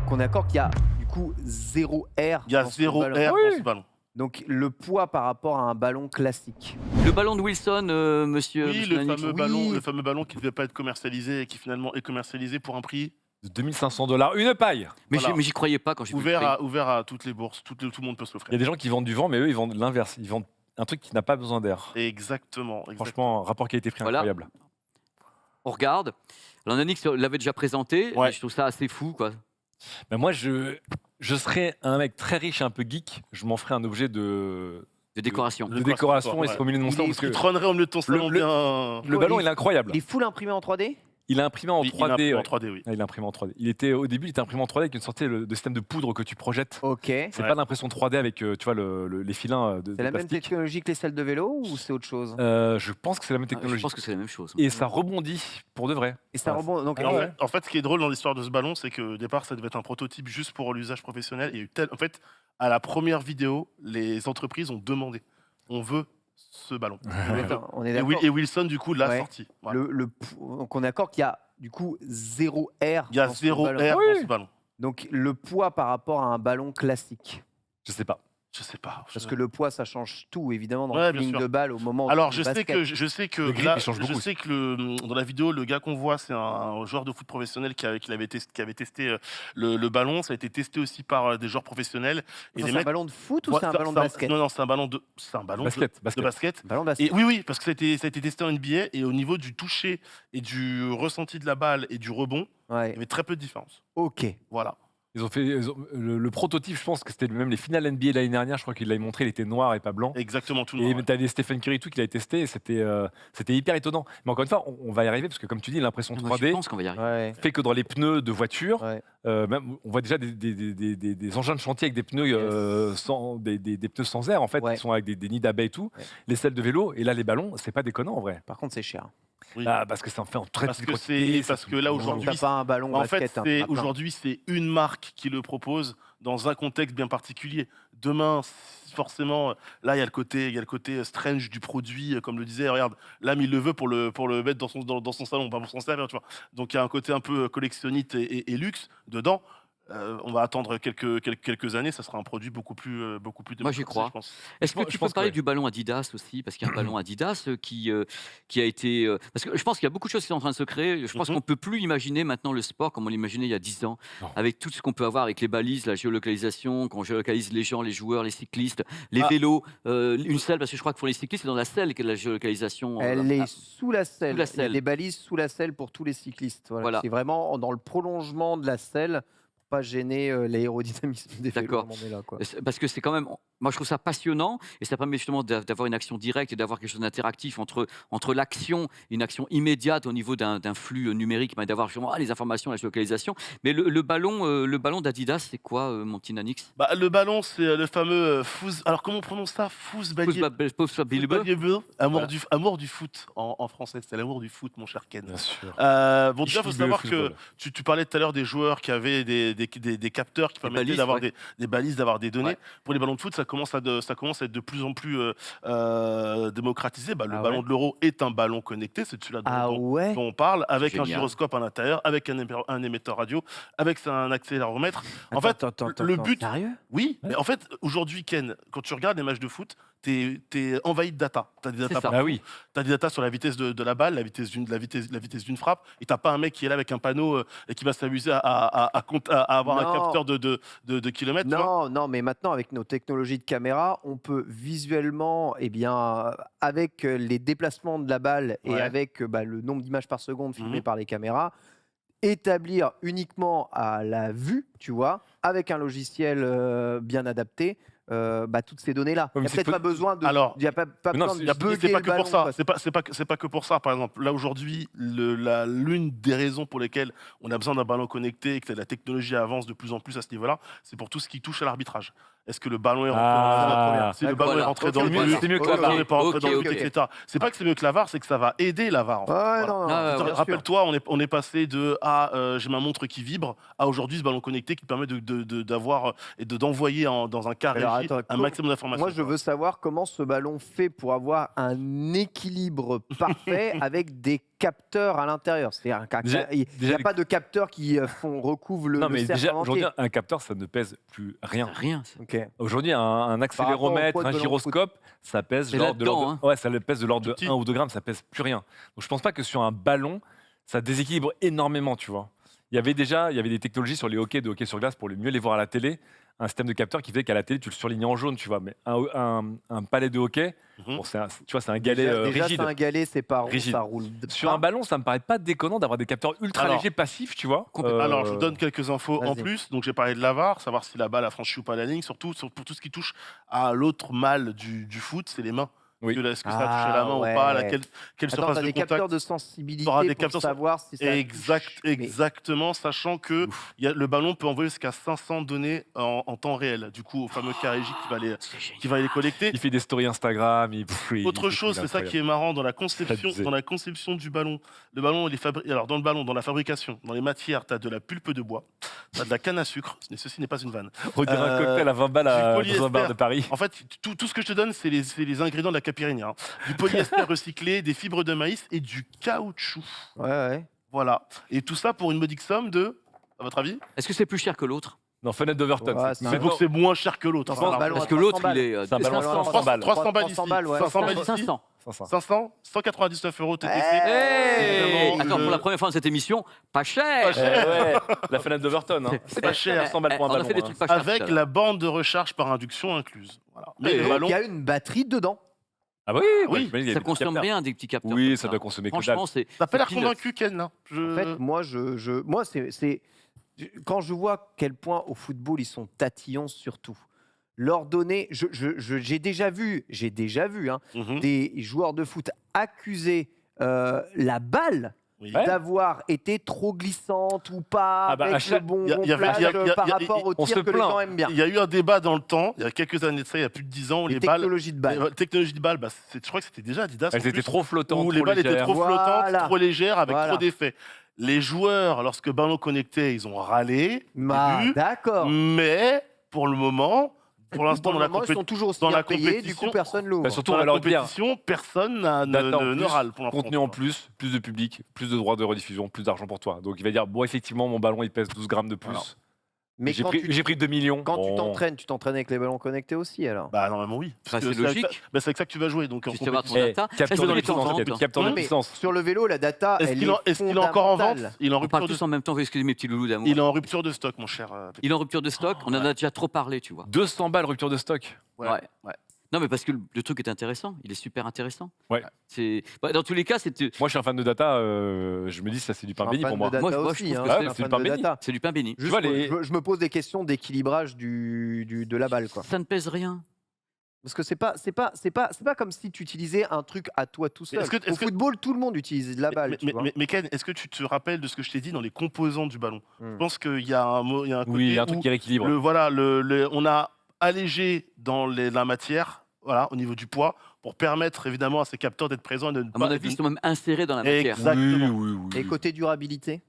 Donc on est d'accord qu'il y a du coup 0 air Il y a dans ce 0 ballon. air dans ce ballon. Donc le poids par rapport à un ballon classique. Le ballon de Wilson, monsieur, Oui, monsieur Nanix. le fameux ballon qui ne devait pas être commercialisé et qui finalement est commercialisé pour un prix De 2500 $, une paille. Mais Voilà. j'y croyais pas quand j'ai vu le prix. ouvert à toutes les bourses. Tout le monde peut se Il y a l'offrir. des gens qui vendent du vent, mais eux, ils vendent l'inverse. Ils vendent un truc qui n'a pas besoin d'air. Exactement. Franchement, rapport qualité-prix Voilà. incroyable. On regarde. Alors Nanix l'avait déjà présenté. Ouais. Et je trouve ça assez fou, quoi. Ben moi, je serais un mec très riche et un peu geek. Je m'en ferais un objet de De décoration et ouais. c'est au milieu de mon salon. Parce Il que trônerait au milieu de ton salon le- bien. le ballon, il est incroyable. Il est full imprimé en 3D. Il est imprimé en Il 3D. imprimé en ouais. 3D, oui. Ah, il est imprimé en 3D. Au début, il était imprimé en 3D avec une sorte de système de poudre que tu projettes. Ok. C'est Ouais. pas l'impression 3D avec tu vois, les filins de C'est la même plastique. technologie que les selles de vélo ou c'est autre chose? Je pense que c'est la même Je technologie. pense que c'est la même chose. Et ça rebondit pour de vrai. Et ça Ouais. rebondit. Donc, Et en fait, ce qui est drôle dans l'histoire de ce ballon, c'est qu'au départ, ça devait être un prototype juste pour l'usage professionnel. Il y a eu en fait, à la première vidéo, les entreprises ont demandé on veut ce ballon. attends, on est Et, d'accord. Et Wilson, du coup, l'a Ouais. sorti. Voilà. Donc on est d'accord qu'il y a du coup 0 air. Il y a dans ce 0 ballon. air Ah oui. dans ce ballon. Donc le poids par rapport à un ballon classique. Je sais pas. Je sais pas. Parce que le poids, ça change tout, évidemment, dans Ouais, le bien feeling sûr. de balle au moment où Alors, tu je sais basket. que Le grip, là, il change beaucoup je sais que dans la vidéo, le gars qu'on voit, c'est un joueur de foot professionnel qui avait testé le ballon. Ça a été testé aussi par des joueurs professionnels. Et C'est les un mecs, ballon de foot ou Ouais, c'est un ballon de basket? Non, c'est un ballon de Basket. de basket. Ballon de basket. Et oui, parce que ça a été testé en NBA et au niveau du toucher et du ressenti de la balle et du rebond, il Ouais. y avait très peu de différence. Ok. Voilà. Le prototype, je pense que c'était même les finales NBA l'année dernière. Je crois qu'il l'avait montré, il était noir et pas blanc. Exactement tout le Et monde. tu avais Stephen Curry tout qui l'avait testé et c'était hyper étonnant. Mais encore une fois, on va y arriver parce que comme tu dis, l'impression Moi, je 3D pense qu'on va y arriver. Ouais. fait que dans les pneus de voiture, Ouais. même, on voit déjà des engins de chantier avec des pneus, des pneus sans air en fait, Ouais. qui sont avec des nids d'abeilles et tout. Ouais. Les selles de vélo et là les ballons, c'est pas déconnant en vrai. Par contre, c'est cher. Oui. Ah, parce que ça en fait en très Parce petite que quantité, parce que là, Donc, aujourd'hui, t'as pas un ballon en basket. fait, hein, t'en as plein. aujourd'hui, c'est une marque qui le propose dans un contexte bien particulier. Demain, forcément, là, il y a le côté strange du produit, comme le disait. Regarde, l'âme, il le veut pour le mettre dans son salon, pas pour s'en servir, tu vois. Donc, il y a un côté un peu collectionnite et luxe dedans. On va attendre quelques années, ça sera un produit beaucoup plus Moi, j'y démocratisé, crois. je pense. Est-ce que Je tu pense peux parler que du ballon Adidas aussi? Parce qu'il y a un ballon Adidas qui a été. Parce que je pense qu'il y a beaucoup de choses qui sont en train de se créer. Je pense qu'on ne peut plus imaginer maintenant le sport comme on l'imaginait il y a 10 ans, Non. avec tout ce qu'on peut avoir avec les balises, la géolocalisation, quand on géolocalise les gens, les joueurs, les cyclistes, les Ah. vélos, une selle, parce que je crois que pour les cyclistes, c'est dans la selle qu'il y a de la géolocalisation. Elle est sous la selle. sous la Il y a selle. des balises sous la selle pour tous les cyclistes. Voilà. Voilà. C'est vraiment dans le prolongement de la selle pour pas gêner l'aérodynamisme des vélos. D'accord. On en est là, quoi. Parce que c'est quand même, moi je trouve ça passionnant et ça permet justement d'avoir une action directe et d'avoir quelque chose d'interactif entre l'action, une action immédiate au niveau d'un flux numérique, mais d'avoir justement les informations, la localisation. Mais le ballon d'Adidas, c'est quoi, mon petit Nanix? Bah, le ballon, c'est le fameux Fouz. Alors, comment on prononce ça? Amour du foot en français. C'est l'amour du foot, mon cher Ken. Bien sûr. Bon, déjà, il faut savoir que tu parlais tout à l'heure des joueurs qui avaient des capteurs qui permettaient balises, d'avoir ouais. des balises, d'avoir des données. Ouais. Pour les ballons de foot, ça commence à être de plus en plus démocratisé. Bah, le Ah ballon ouais. de l'Euro est un ballon connecté, c'est celui-là Ah ouais. dont on parle, avec un Génial. gyroscope à l'intérieur, avec un émetteur radio, avec un accéléromètre. En fait, le but, Sérieux? oui, mais en fait, aujourd'hui, Ken, quand tu regardes les matchs de foot, t'es envahi de data. T'as des C'est data ça. partout. Ah oui. T'as des data sur la vitesse de la balle, la vitesse d'une frappe, et t'as pas un mec qui est là avec un panneau et qui va s'amuser à avoir Non. un capteur de kilomètres. tu vois. Non, mais maintenant, avec nos technologies de caméra, on peut visuellement, eh bien, avec les déplacements de la balle et Ouais. avec le nombre d'images par seconde filmées Mhm. par les caméras, établir uniquement à la vue, tu vois, avec un logiciel bien adapté, toutes ces données-là. Il Ouais, n'y mais a c'est peut-être pas- pas besoin de. Alors, Il n'y a pas mais non, besoin c'est- de C'est bugger pas le que pour ballon, ça. parce- C'est pas que pour ça. Par exemple, là aujourd'hui, l'une des raisons pour lesquelles on a besoin d'un ballon connecté et que la technologie avance de plus en plus à ce niveau-là, c'est pour tout ce qui touche à l'arbitrage. Est-ce que le ballon est rentré Ah. si le D'accord. ballon est Voilà. rentré Ok, dans le ok, but, c'est mieux que le la ballon VAR. n'est pas rentré dans le Ok, but, ok. etc. C'est pas que c'est mieux que la VAR, c'est que ça va aider la VAR. En fait. Ouais, Voilà. non, non, Ah, bien sûr. Rappelle-toi, on est passé de j'ai ma montre qui vibre à aujourd'hui ce ballon connecté qui permet d'avoir et d'envoyer dans un cas Alors, régi attends, un maximum d'informations. Moi, je veux savoir comment ce ballon fait pour avoir un équilibre parfait avec des capteurs à l'intérieur. C'est-à-dire qu'il n'y a pas de capteurs qui recouvrent le Non, mais cercle déjà, entier. aujourd'hui, un capteur, ça ne pèse plus rien. Rien. ça. Ok. Aujourd'hui, un accéléromètre, poids de un ballon de gyroscope, ça pèse C'est genre de là-dedans, l'ordre de... Ouais, ça pèse de l'ordre de Tout petit. 1 ou 2 grammes, ça pèse plus rien. Donc je pense pas que sur un ballon, ça déséquilibre énormément, tu vois. Il y avait des technologies sur les hockey, de hockey sur glace pour mieux les voir à la télé. Un système de capteur qui fait qu'à la télé, tu le surlignais en jaune, tu vois. Mais un palais de hockey, Mhm. bon, tu vois, c'est un galet Déjà, rigide. c'est un galet, c'est pas rond, Rigide. ça roule. Sur un ballon, ça me paraît pas déconnant d'avoir des capteurs ultra Alors- légers passifs, tu vois. Complètement. Alors, je vous donne quelques infos en vas-y. plus. Donc, j'ai parlé de la VAR, savoir si la balle a franchi ou pas la ligne. Surtout pour tout ce qui touche à l'autre mal du foot, c'est les mains. Oui. Est-ce que ça a touché la main ou pas, quelle Attends, surface t'as de des capteurs contact. de sensibilité T'auras des pour capteurs savoir si ça touche. Mais- Exactement, sachant que le ballon peut envoyer jusqu'à 500 données en temps réel, du coup, au fameux Carré-J C'est génial. qui va les collecter. Il fait des stories Instagram. Autre chose, c'est ça qui est marrant dans la Abusé. conception du ballon. Le ballon, alors dans le ballon, dans la fabrication, dans les matières, tu as de la pulpe de bois, tu as de la canne à sucre, et ceci n'est pas une vanne. On dirait un Euh, cocktail à 20 balles du dans un polyester. bar de Paris. En fait, tout ce que je te donne, c'est les ingrédients de la caipirinha. Hein. Du polyester recyclé, des fibres de maïs et du caoutchouc. Ouais, ouais. Voilà. Et tout ça pour une modique somme de, à votre avis? Est-ce que c'est plus cher que l'autre? Non, fenêtre d'Overton. Ouais, c'est- c'est C'est donc c'est moins cher que l'autre. Je pense Enfin, ballon Parce à que 300 l'autre, balles. il est. C'est un ballon à 300 balles. 300 balles 300 balles, ouais. 500 balles ici. 500. 500, 199 euros TTC. Hey Évidemment, Attends, le- pour la première fois dans cette émission, pas cher. Pas cher. Ouais, la fenêtre d'Overton. Hein. C'est pas cher. 100 balles pour un On a ballon. fait des hein. trucs pas chers. Avec tout à l'heure. la borne de recharge par induction incluse. Voilà. Mais Et le il ballon, y a une batterie dedans. Ah bah oui, Oui, j'imagine qu'il y a Ça des petits consomme capteurs. rien des petits capteurs. Oui, comme ça doit consommer que Franchement, c'est. t'as pas l'air c'est peanuts. convaincu, Ken, là. En fait, moi, moi quand je vois à quel point au football ils sont tatillons surtout, leur donner, j'ai déjà vu hein, Mhm. des joueurs de foot accuser la balle Oui. Ouais. d'avoir été trop glissante ou pas Ah bah, à avec chaque- le bon y a- gonflage par y a- rapport au on tir se que les plaint. gens aiment bien. Il y a eu un débat dans le temps, il y a quelques années de ça, il y a plus de 10 ans, où Les les balles. technologies de balle. Les technologies de balles, je crois que c'était déjà Adidas. en Elles étaient plus, trop flottantes, où les trop balles étaient légères. trop flottantes, Voilà. trop légères, avec Voilà. trop d'effets. Les joueurs, lorsque ballon connecté, ils ont râlé. Bah, début, d'accord. mais pour le moment, pour l'instant, dans la ils sont toujours aussi dans la bien payés, du compétition- coup personne l'ouvre. Bah, surtout, dans on va la leur dire, compétition, personne data en ne plus, râle pour l'instant. contenu en plus de public, plus de droits de rediffusion, plus d'argent pour toi. Donc il va dire, bon, effectivement, mon ballon, il pèse 12 grammes de plus. Alors, Mais J'ai quand pris, tu 2 millions. Quand tu Bon. t'entraînes avec les ballons connectés aussi alors. Bah normalement oui. Enfin, Parce que c'est avec logique. ça- bah, c'est avec ça que tu vas jouer. Donc en Tu sais voir ton compétition. data. Capteur Est-ce de qu'il est en puissance, vente capteur de Non, mais puissance. sur le vélo, la data, Est-ce elle qu'il est encore en vente? fondamentale. Il est en On parle rupture tous de en même temps, excusez mes petits loulous d'amour. il est en rupture de stock, mon cher. Il est en rupture de stock, on en a déjà trop parlé, tu vois. 200 balles rupture de stock. Ouais. Ouais. Ouais. Non, mais parce que le truc est intéressant, il est super intéressant. Ouais. Dans tous les cas, c'est Moi, je suis un fan de data. Je me dis, ça, c'est du pain Un béni fan pour moi. de data Moi, je aussi, trouve hein, que je c'est suis un du fan pain de béni. data. c'est du pain béni. Juste, vois, les- je me pose des questions d'équilibrage de la balle quoi. Ça ne pèse rien. Parce que c'est pas comme si tu utilisais un truc à toi tout seul. Est-ce que- Au est-ce que- football, tout le monde utilise de la balle. tu vois. Mais Ken, est-ce que tu te rappelles de ce que je t'ai dit dans les composants du ballon? Hmm. Je pense qu'il y a un côté Oui, il y a un où truc qui rééquilibre. on a allégé dans la matière, voilà, au niveau du poids, pour permettre évidemment à ces capteurs d'être présents et de ne À mon pas. avis, ils sont même insérés dans la matière. Exactement. Et côté durabilité,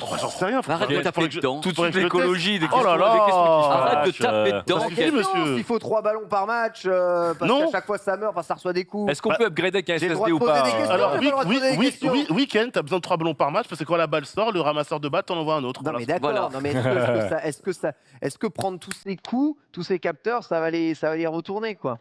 Oh, j'en sais rien. Arrête de taper dedans. Tout de faudrait suite, que je le l'écologie, des Oh là questions, là. des questions qui se Arrête de fâchent, taper dedans. Tranquille, Quelle monsieur. chance, il faut 3 ballons par match parce Non. qu'à chaque fois ça meurt, enfin ça reçoit des coups. Est-ce qu'on peut upgrader avec un J'ai le droit SSD de ou poser pas des questions. Alors j'ai oui, pas le droit de oui, poser des oui, questions. oui, Ken, t'as besoin de 3 ballons par match parce que quand la balle sort, le ramasseur de balle t'en envoie un autre. Non Voilà. mais d'accord. Voilà. Non mais est-ce que prendre tous ces coups, tous ces capteurs, ça va les retourner quoi?